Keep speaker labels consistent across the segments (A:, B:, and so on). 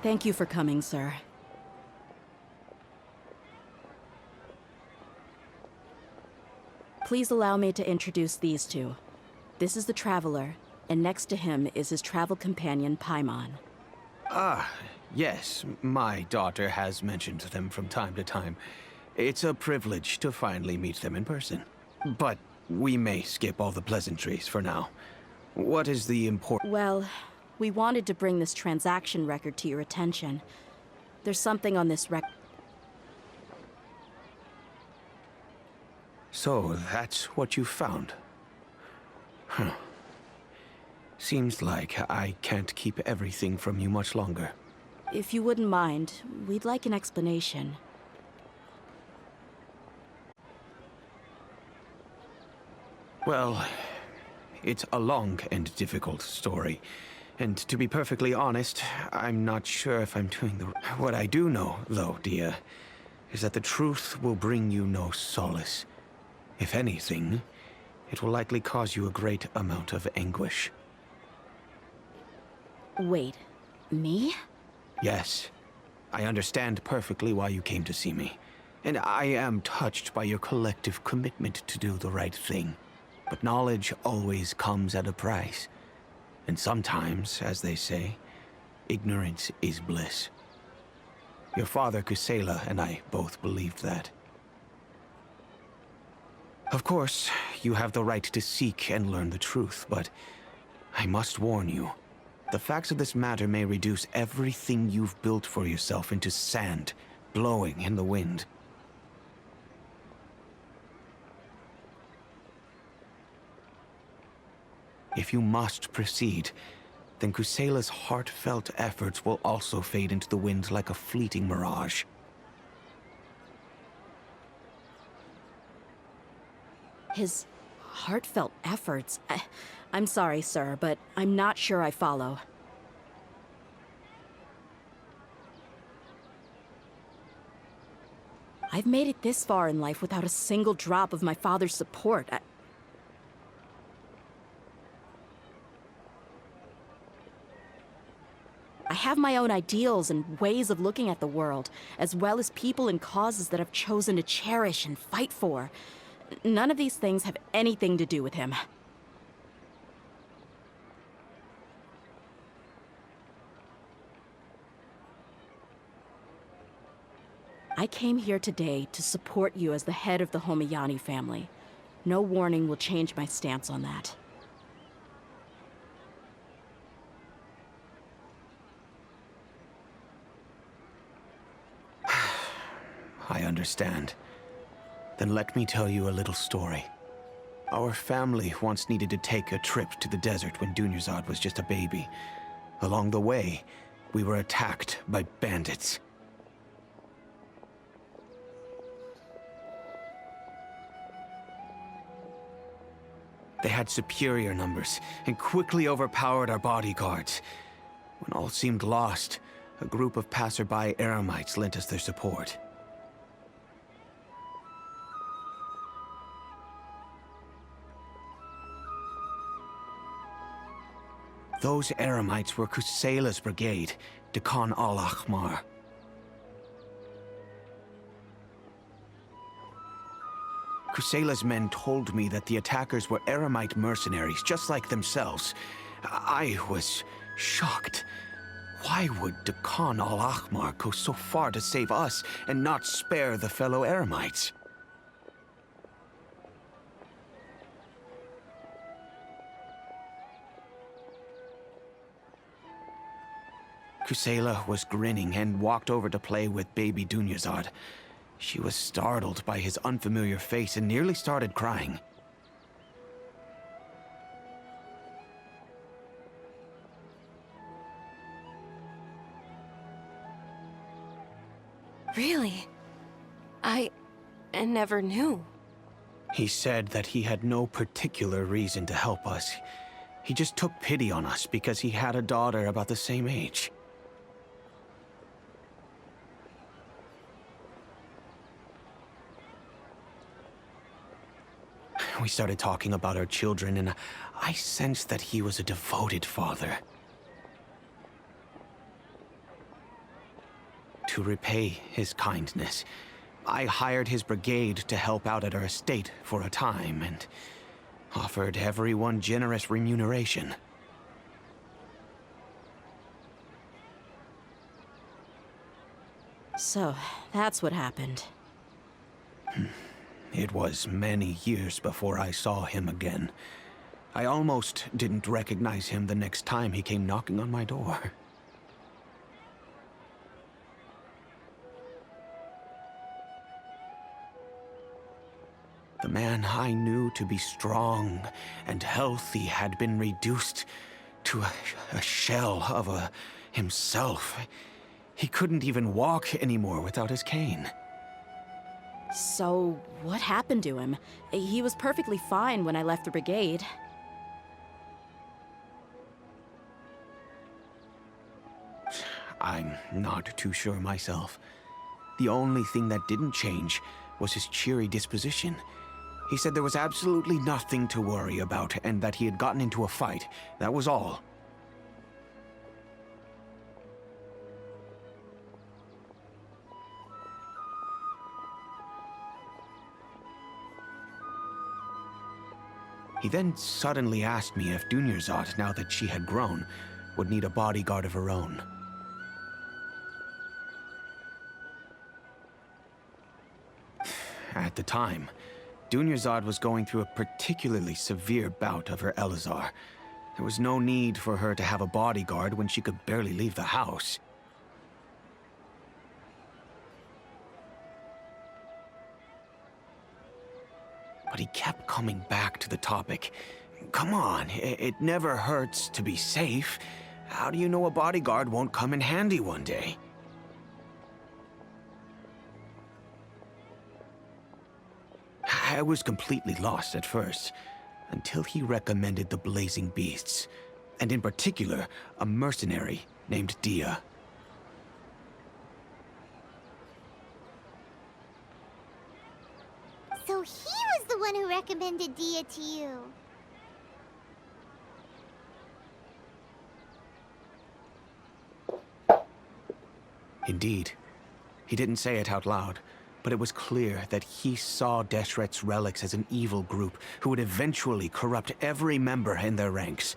A: Thank you for coming, sir. Please allow me to introduce these two. This is the Traveler, and next to him is his travel companion, Paimon.
B: Ah, yes. My daughter has mentioned them from time to time. It's a privilege to finally meet them in person. But we may skip all the pleasantries for now. What is the important...
A: Well, we wanted to bring this transaction record to your attention. There's something on this record.
B: So, that's what you found? Huh. Seems like I can't keep everything from you much longer.
A: If you wouldn't mind, we'd like an explanation.
B: Well, it's a long and difficult story. And to be perfectly honest, I'm not sure if I'm doing the... What I do know, though, Dia, is that the truth will bring you no solace. If anything, it will likely cause you a great amount of anguish.
A: Wait, me?
B: Yes. I understand perfectly why you came to see me. And I am touched by your collective commitment to do the right thing. But knowledge always comes at a price. And sometimes, as they say, ignorance is bliss. Your father, Kusela, and I both believed that. Of course, you have the right to seek and learn the truth, but I must warn you. The facts of this matter may reduce everything you've built for yourself into sand, blowing in the wind. If you must proceed, then Kusela's heartfelt efforts will also fade into the wind like a fleeting mirage.
A: His heartfelt efforts? I'm sorry, sir, but I'm not sure I follow. I've made it this far in life without a single drop of my father's support. I have my own ideals and ways of looking at the world, as well as people and causes that I've chosen to cherish and fight for. None of these things have anything to do with him. I came here today to support you as the head of the Homiyani family. No warning will change my stance on that.
B: I understand. Then let me tell you a little story. Our family once needed to take a trip to the desert when Dunyarzad was just a baby. Along the way, we were attacked by bandits. They had superior numbers and quickly overpowered our bodyguards. When all seemed lost, a group of passerby Eremites lent us their support. Those Eremites were Kusela's brigade, Dekan al-Ahmar. Kusela's men told me that the attackers were Eremite mercenaries, just like themselves. I was shocked. Why would Dekan al-Ahmar go so far to save us and not spare the fellow Eremites? Kusela was grinning and walked over to play with baby Dunyarzad. She was startled by his unfamiliar face and nearly started crying.
C: Really? I never knew.
B: He said that he had no particular reason to help us. He just took pity on us because he had a daughter about the same age. We started talking about our children, and I sensed that he was a devoted father. to repay his kindness, I hired his brigade to help out at our estate for a time and offered everyone generous remuneration.
A: So, that's what happened.
B: It was many years before I saw him again. I almost didn't recognize him the next time he came knocking on my door. The man I knew to be strong and healthy had been reduced to a shell of himself. He couldn't even walk anymore without his cane.
A: So, what happened to him? He was perfectly fine when I left the brigade.
B: I'm not too sure myself. The only thing that didn't change was his cheery disposition. He said there was absolutely nothing to worry about and that he had gotten into a fight. That was all. He then suddenly asked me if Dunyarzad, now that she had grown, would need a bodyguard of her own. At the time, Dunyarzad was going through a particularly severe bout of her Elazar. There was no need for her to have a bodyguard when she could barely leave the house. But he kept coming back to the topic. Come on, it never hurts to be safe. How do you know a bodyguard won't come in handy one day? I was completely lost at first, until he recommended the Blazing Beasts, and in particular, a mercenary named Dia.
D: So he was the one who recommended Dia to you.
B: Indeed. He didn't say it out loud, but it was clear that he saw Deshret's relics as an evil group who would eventually corrupt every member in their ranks.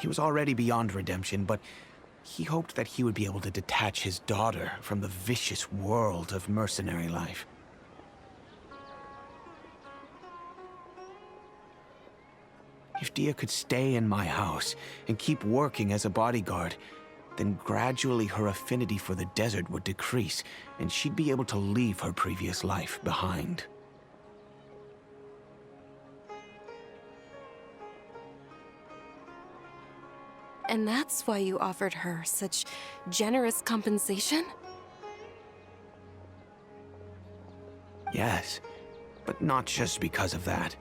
B: He was already beyond redemption, but he hoped that he would be able to detach his daughter from the vicious world of mercenary life. If Dia could stay in my house and keep working as a bodyguard, then gradually her affinity for the desert would decrease, and she'd be able to leave her previous life behind.
C: And that's why you offered her such generous compensation?
B: Yes, but not just because of that.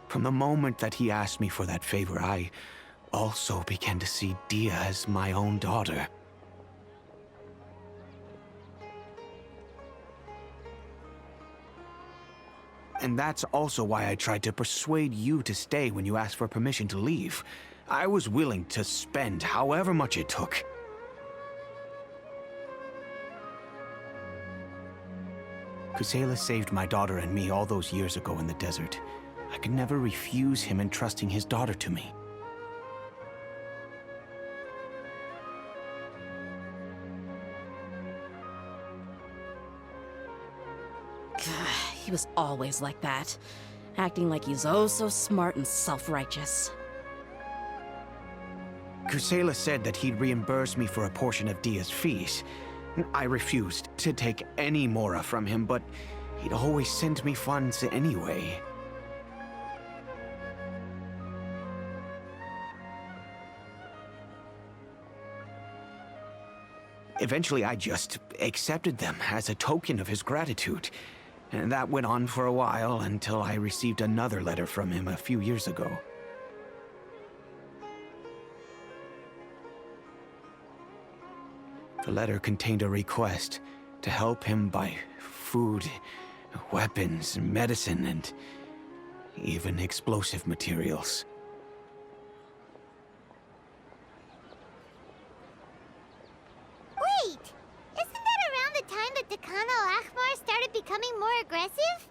B: From the moment that he asked me for that favor, I also began to see Dia as my own daughter. And that's also why I tried to persuade you to stay when you asked for permission to leave. I was willing to spend however much it took. Kusela saved my daughter and me all those years ago in the desert. I could never refuse him entrusting his daughter to me.
A: He was always like that, acting like he's oh so smart and self-righteous.
B: Kusela said that he'd reimburse me for a portion of Dia's fees. I refused to take any mora from him, but he'd always send me funds anyway. Eventually, I just accepted them as a token of his gratitude. And that went on for a while until I received another letter from him a few years ago. The letter contained a request to help him buy food, weapons, medicine, and even explosive materials.
D: Wait! Isn't that around the time that Dekan al-Ahmar started becoming more aggressive?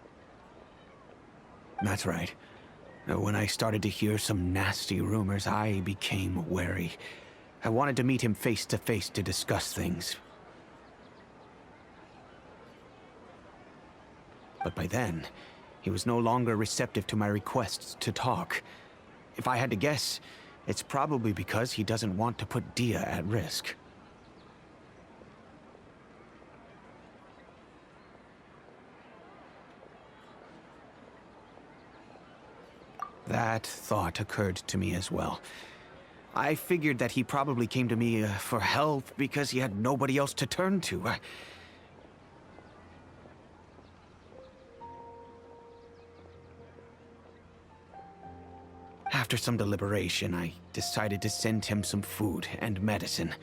B: That's right. When I started to hear some nasty rumors, I became wary. I wanted to meet him face to face to discuss things. But by then, he was no longer receptive to my requests to talk. If I had to guess, it's probably because he doesn't want to put Dia at risk. That thought occurred to me as well. I figured that he probably came to me for help because he had nobody else to turn to. After some deliberation, I decided to send him some food and medicine.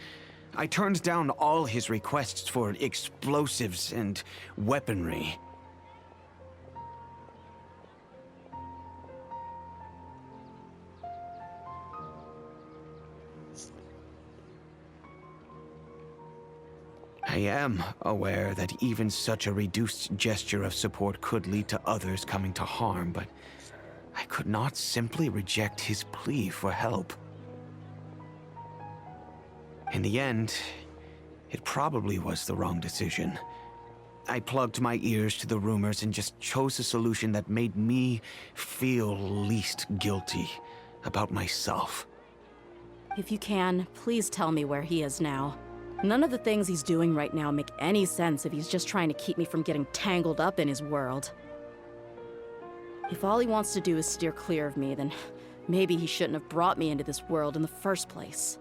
B: I turned down all his requests for explosives and weaponry. I am aware that even such a reduced gesture of support could lead to others coming to harm, but I could not simply reject his plea for help. In the end, it probably was the wrong decision. I plugged my ears to the rumors and just chose a solution that made me feel least guilty about myself.
A: If you can, please tell me where he is now. None of the things he's doing right now make any sense if he's just trying to keep me from getting tangled up in his world. If all he wants to do is steer clear of me, then maybe he shouldn't have brought me into this world in the first place.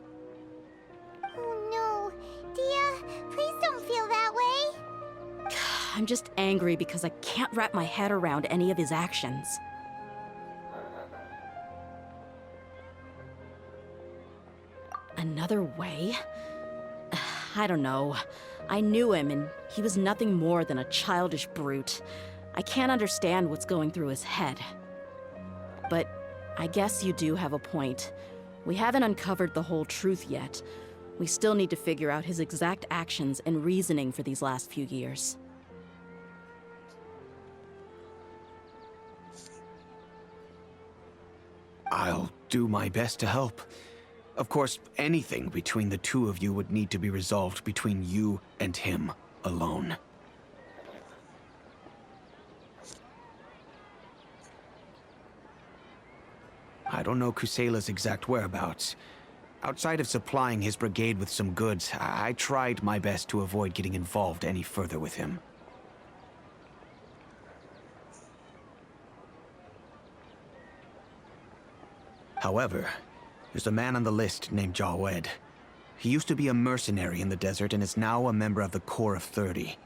D: Oh no. Dia, please don't feel that way.
A: I'm just angry because I can't wrap my head around any of his actions. Another way? I don't know. I knew him, and he was nothing more than a childish brute. I can't understand what's going through his head. But I guess you do have a point. We haven't uncovered the whole truth yet. We still need to figure out his exact actions and reasoning for these last few years.
B: I'll do my best to help. Of course, anything between the two of you would need to be resolved between you and him alone. I don't know Kusela's exact whereabouts. Outside of supplying his brigade with some goods, I tried my best to avoid getting involved any further with him. However, there's a man on the list named Jawed. He used to be a mercenary in the desert and is now a member of the Corps of 30.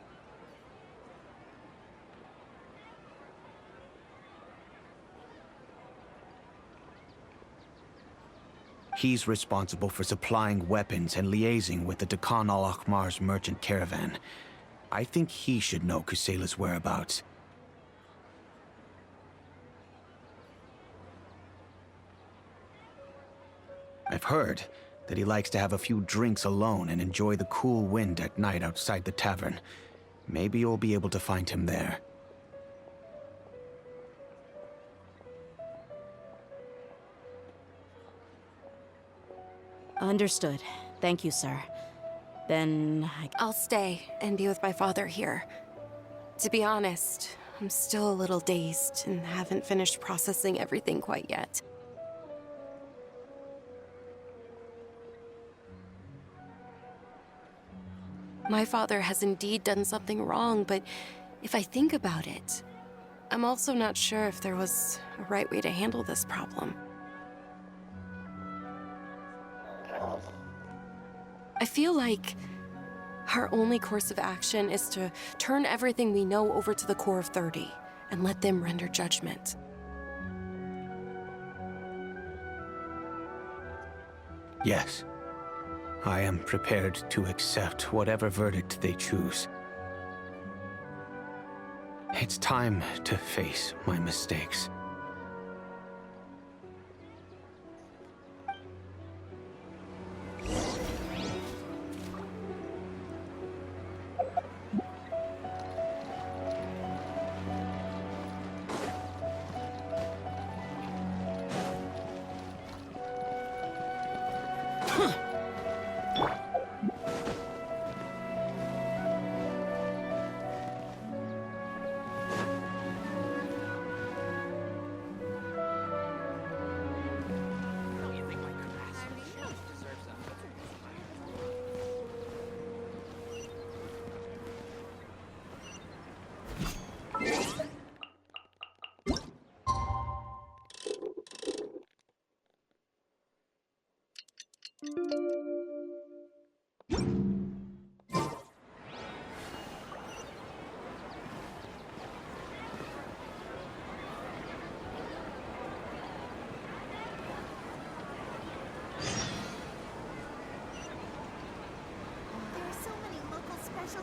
B: He's responsible for supplying weapons and liaising with the Dekan al-Ahmar's merchant caravan. I think he should know Kusela's whereabouts. I've heard that he likes to have a few drinks alone and enjoy the cool wind at night outside the tavern. Maybe you'll be able to find him there.
A: Understood. Thank you, sir. Then
C: I'll stay and be with my father here. To be honest, I'm still a little dazed and haven't finished processing everything quite yet. My father has indeed done something wrong, but if I think about it, I'm also not sure if there was a right way to handle this problem. I feel like our only course of action is to turn everything we know over to the Corps of 30 and let them render judgment.
B: Yes. I am prepared to accept whatever verdict they choose. It's time to face my mistakes.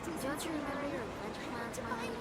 D: Don't you remember your revenge plans, my lady?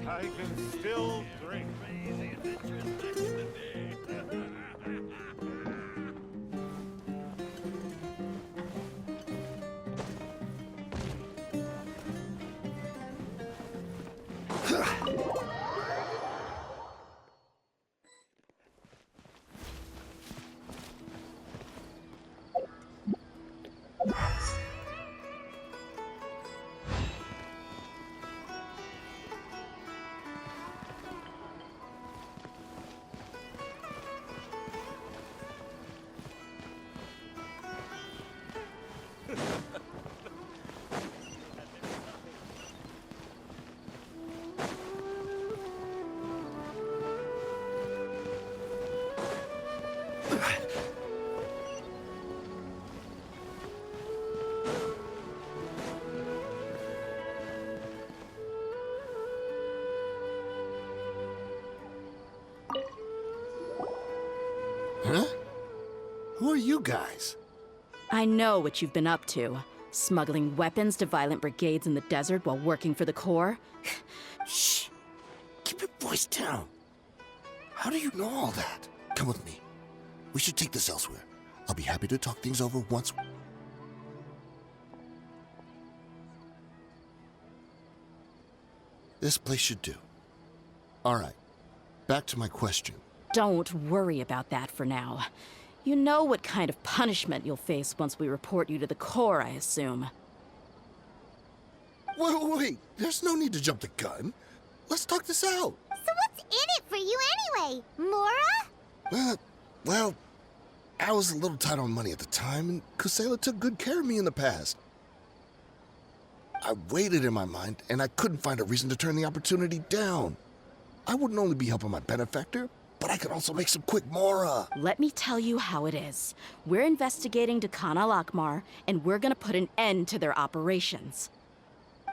E: I can still drink.
F: Huh? Who are you guys?
A: I know what you've been up to. Smuggling weapons to violent brigades in the desert while working for the Corps.
F: Shh! Keep your voice down. How do you know all that? Come with me. We should take this elsewhere. I'll be happy to talk things over once. This place should do. All right. Back to my question.
A: Don't worry about that for now. You know what kind of punishment you'll face once we report you to the Corps, I assume.
F: Wait. There's no need to jump the gun. Let's talk this out.
D: So what's in it for you anyway, Mora?
F: Well, I was a little tight on money at the time, and Kusela took good care of me in the past. I weighed it in my mind, and I couldn't find a reason to turn the opportunity down. I wouldn't only be helping my benefactor, but I could also make some quick Mora.
A: Let me tell you how it is. We're investigating Dakan al-Akmar, and we're gonna put an end to their operations.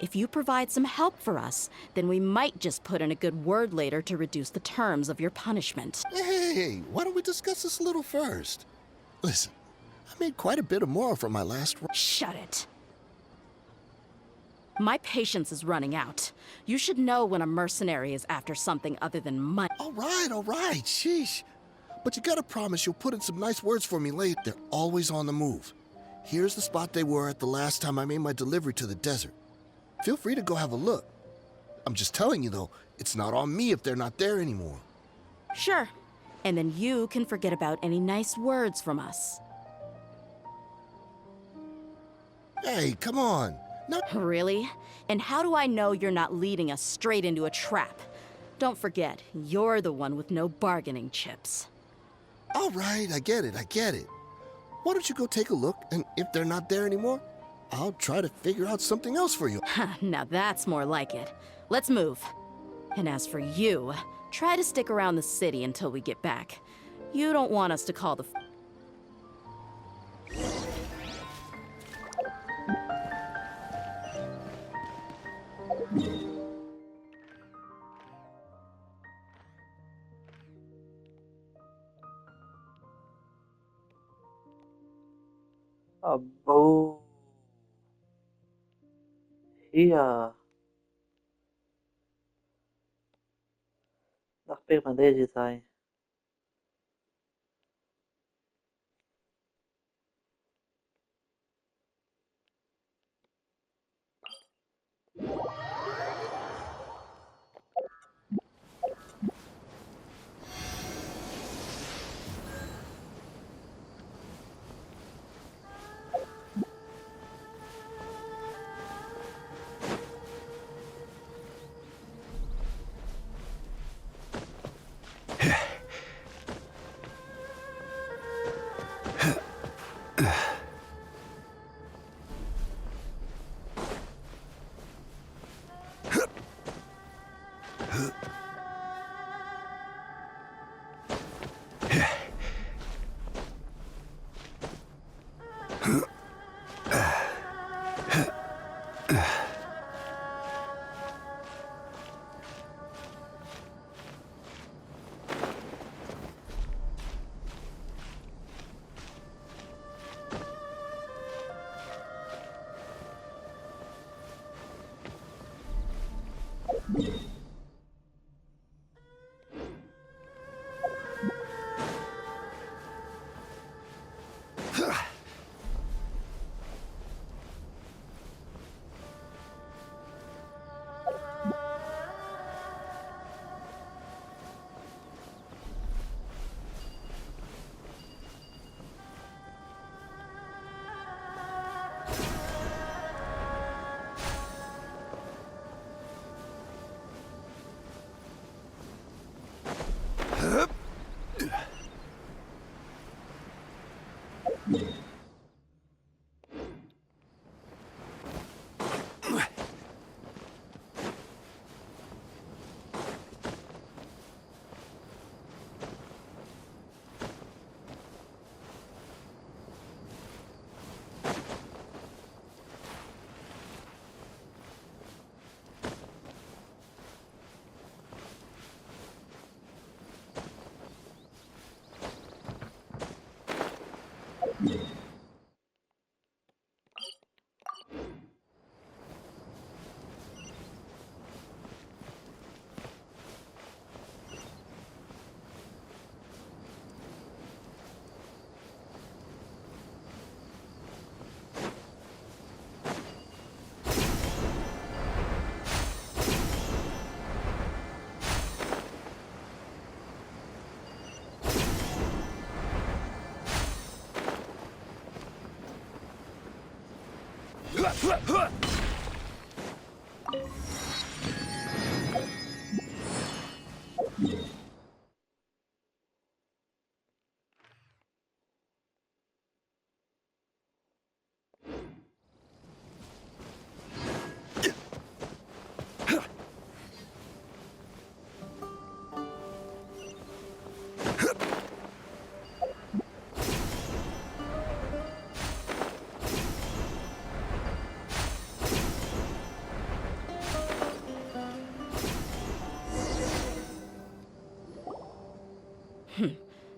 A: If you provide some help for us, then we might just put in a good word later to reduce the terms of your punishment.
F: Hey, why don't we discuss this a little first? Listen, I made quite a bit of Mora from my last...
A: Shut it. My patience is running out. You should know when a mercenary is after something other than money.
F: All right, sheesh. But you gotta promise you'll put in some nice words for me later. They're always on the move. Here's the spot they were at the last time I made my delivery to the desert. Feel free to go have a look. I'm just telling you, though, it's not on me if they're not there anymore.
A: Sure. And then you can forget about any nice words from us.
F: Hey, come on. No.
A: Really? And how do I know you're not leading us straight into a trap? Don't forget, you're the one with no bargaining chips.
F: All right, I get it. Why don't you go take a look, and if they're not there anymore, I'll try to figure out something else for you.
A: Now that's more like it. Let's move. And as for you, try to stick around the city until we get back. You don't want us to call the...
G: अब्बो Iya, nakpik man day jisai.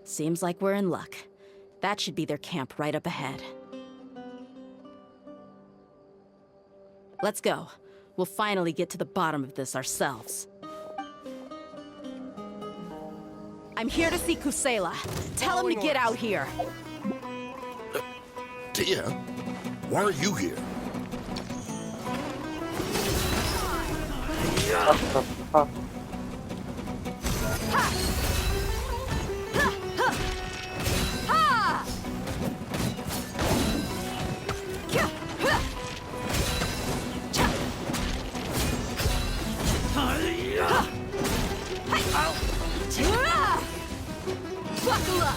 A: Seems like we're in luck. That should be their camp right up ahead. Let's go. We'll finally get to the bottom of this ourselves. I'm here to see Kusela. Tell him to get out here.
F: Tia, Why are you here?
A: Buckle up!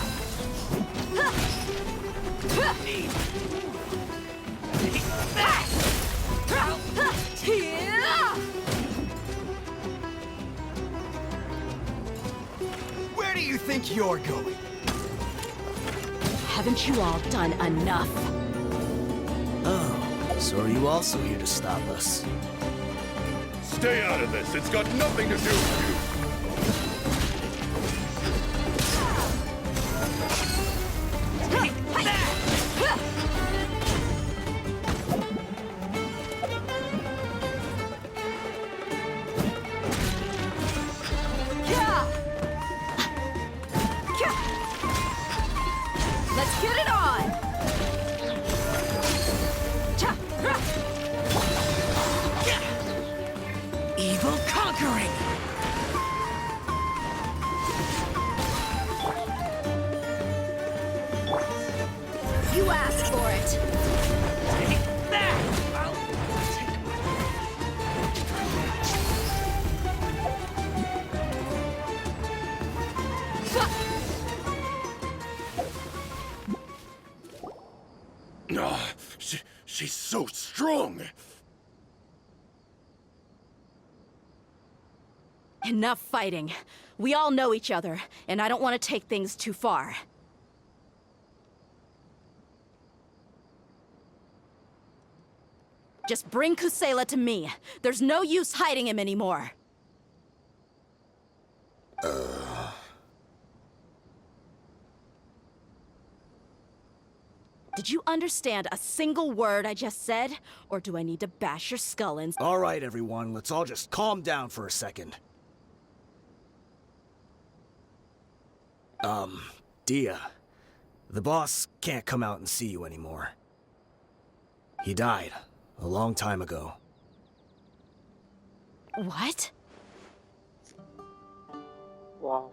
H: Where do you think you're going?
A: Haven't you all done enough?
H: Oh, so are you also here to stop us?
E: Stay out of this. It's got nothing to do with you.
A: Let's get it on!
H: Evil conquering!
A: You asked for it!
H: Take that!
E: She's so strong.
A: Enough fighting. We all know each other, and I don't want to take things too far. Just bring Kusela to me. There's no use hiding him anymore. Did you understand a single word I just said? Or do I need to bash your skull in?
H: All right, everyone, let's all just calm down for a second. Dia, the boss can't come out and see you anymore. He died a long time ago.
A: What?
G: Wow.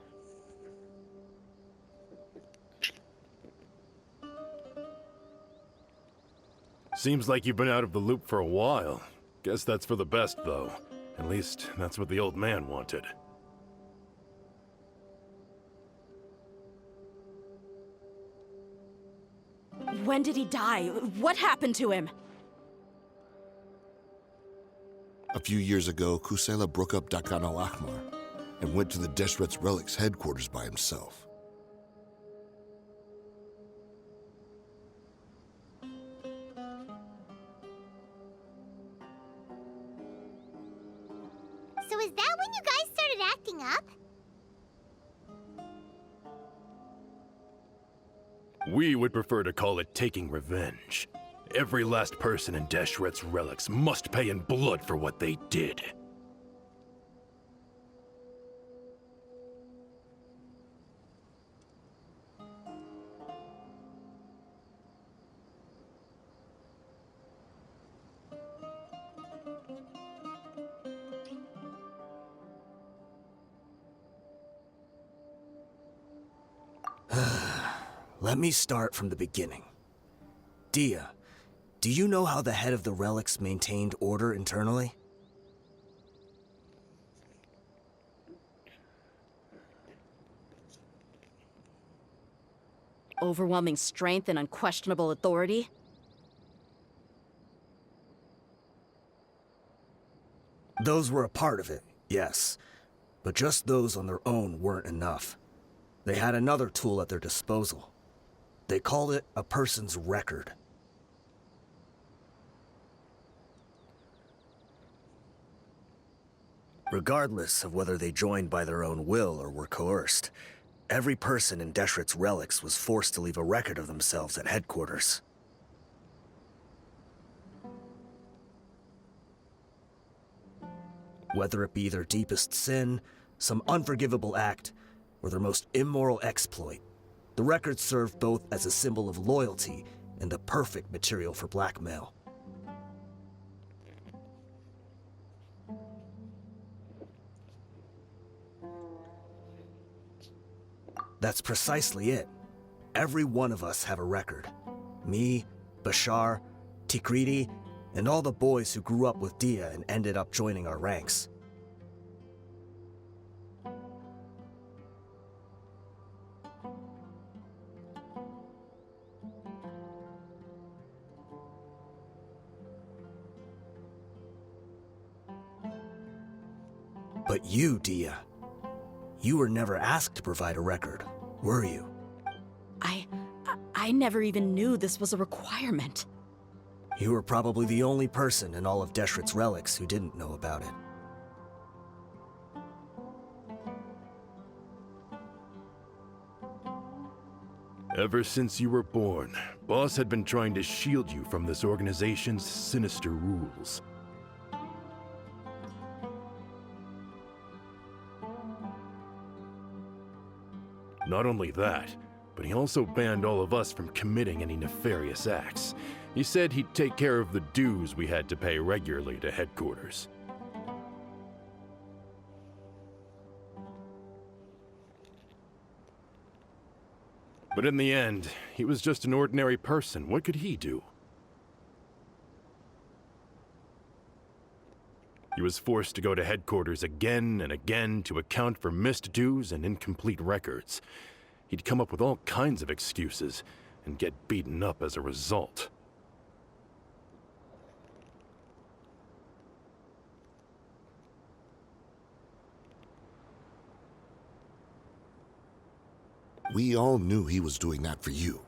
E: Seems like you've been out of the loop for a while. Guess that's for the best, though. At least, that's what the old man wanted.
A: When did he die? What happened to him?
F: A few years ago, Kusela broke up Dakan al-Ahmar and went to the Deshret's Relics headquarters by himself.
D: So is that when you guys started acting up?
E: We would prefer to call it taking revenge. Every last person in Deshret's Relics must pay in blood for what they did.
H: Let me start from the beginning. Dia, do you know how the head of the relics maintained order internally?
A: Overwhelming strength and unquestionable authority?
H: Those were a part of it, yes. But just those on their own weren't enough. They had another tool at their disposal. They called it a person's record. Regardless of whether they joined by their own will or were coerced, every person in Deshret's Relics was forced to leave a record of themselves at headquarters. Whether it be their deepest sin, some unforgivable act, or their most immoral exploit, the records served both as a symbol of loyalty and the perfect material for blackmail. That's precisely it. Every one of us have a record. Me, Bashar, Tikriti, and all the boys who grew up with Dia and ended up joining our ranks. But you, Dia, you were never asked to provide a record, were you?
A: I never even knew this was a requirement.
H: You were probably the only person in all of Deshret's relics who didn't know about it.
E: Ever since you were born, Boss had been trying to shield you from this organization's sinister rules. Not only that, but he also banned all of us from committing any nefarious acts. He said he'd take care of the dues we had to pay regularly to headquarters. But in the end, he was just an ordinary person. What could he do? He was forced to go to headquarters again and again to account for missed dues and incomplete records. He'd come up with all kinds of excuses and get beaten up as a result.
F: We all knew he was doing that for you.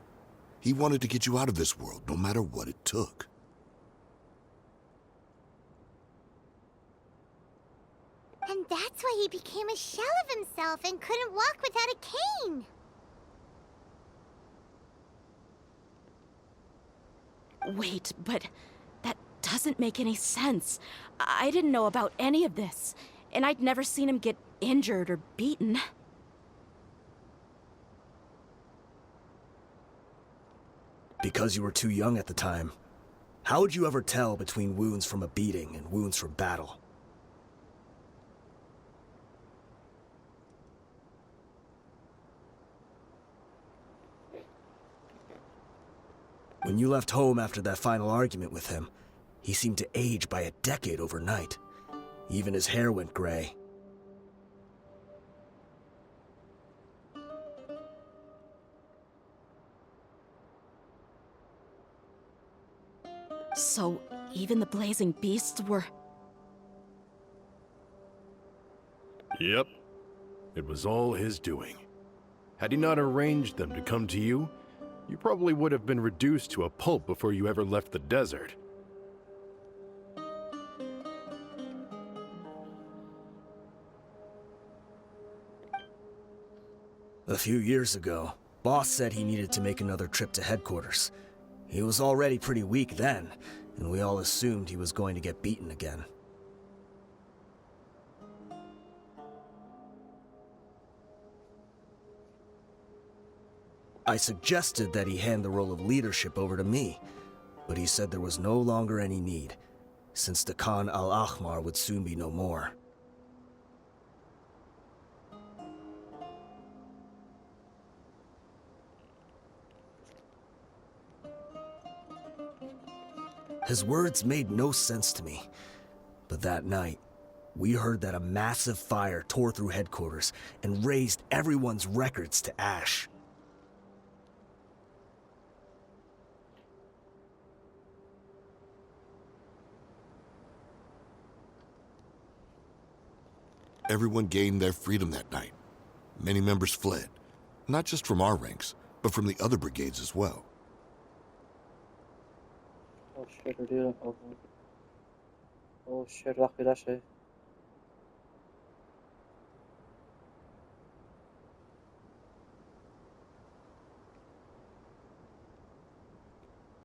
F: He wanted to get you out of this world, no matter what it took.
D: And that's why he became a shell of himself and couldn't walk without a cane.
A: Wait, but that doesn't make any sense. I didn't know about any of this, and I'd never seen him get injured or beaten.
H: Because you were too young at the time. How would you ever tell between wounds from a beating and wounds from battle? When you left home after that final argument with him, he seemed to age by a decade overnight. Even his hair went gray.
A: So, even the blazing beasts were...
E: Yep. It was all his doing. Had he not arranged them to come to you, you probably would have been reduced to a pulp before you ever left the desert.
H: A few years ago, Boss said he needed to make another trip to headquarters. He was already pretty weak then, and we all assumed he was going to get beaten again. I suggested that he hand the role of leadership over to me, but he said there was no longer any need, since the Khan al-Ahmar would soon be no more. His words made no sense to me, but that night, we heard that a massive fire tore through headquarters and razed everyone's records to ash.
F: Everyone gained their freedom that night. Many members fled, not just from our ranks, but from the other brigades as well.
G: Oh shit, we're dealing. Oh shit, lucky that shit.